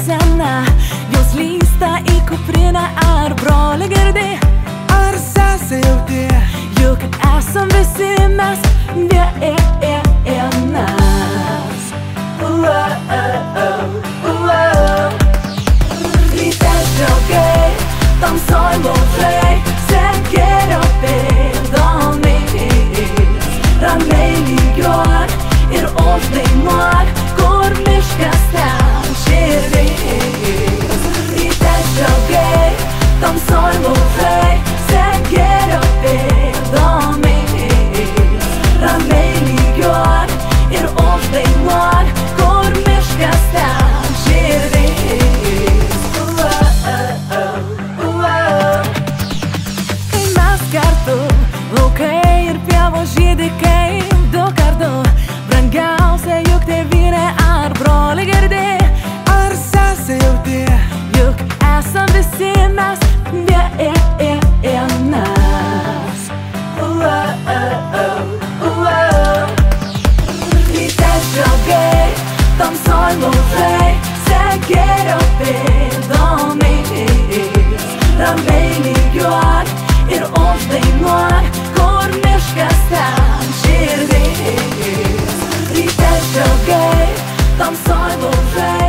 sena, jos lysta į kuprinę. Ar broli girdi, ar sesė jauti, juk esam visi mes vienas. Ryte draugai, tamsoj laužai, sekerio pėdomis, ramiai lygiuok ir uždainuok, kur miškas ten širdis. Ryte draugai, tamsoj laužai, sekerio pėdomis, ramiai lygiuok ir uždainuok, kur miškas ten širdis. Kai mes kartu, laukai ir pievos žydi kaip du kartu, brangiausia juk tėvynė. Ar broli girdi, ar sesė jauti, juk esam visi mes vienas. Ryte draugai, tamsoj laužai, sekerio pėdomis, ramiai lygiuok ir uždainuok, kur miškas ten širdis. Ryte draugai, tamsoj laužai,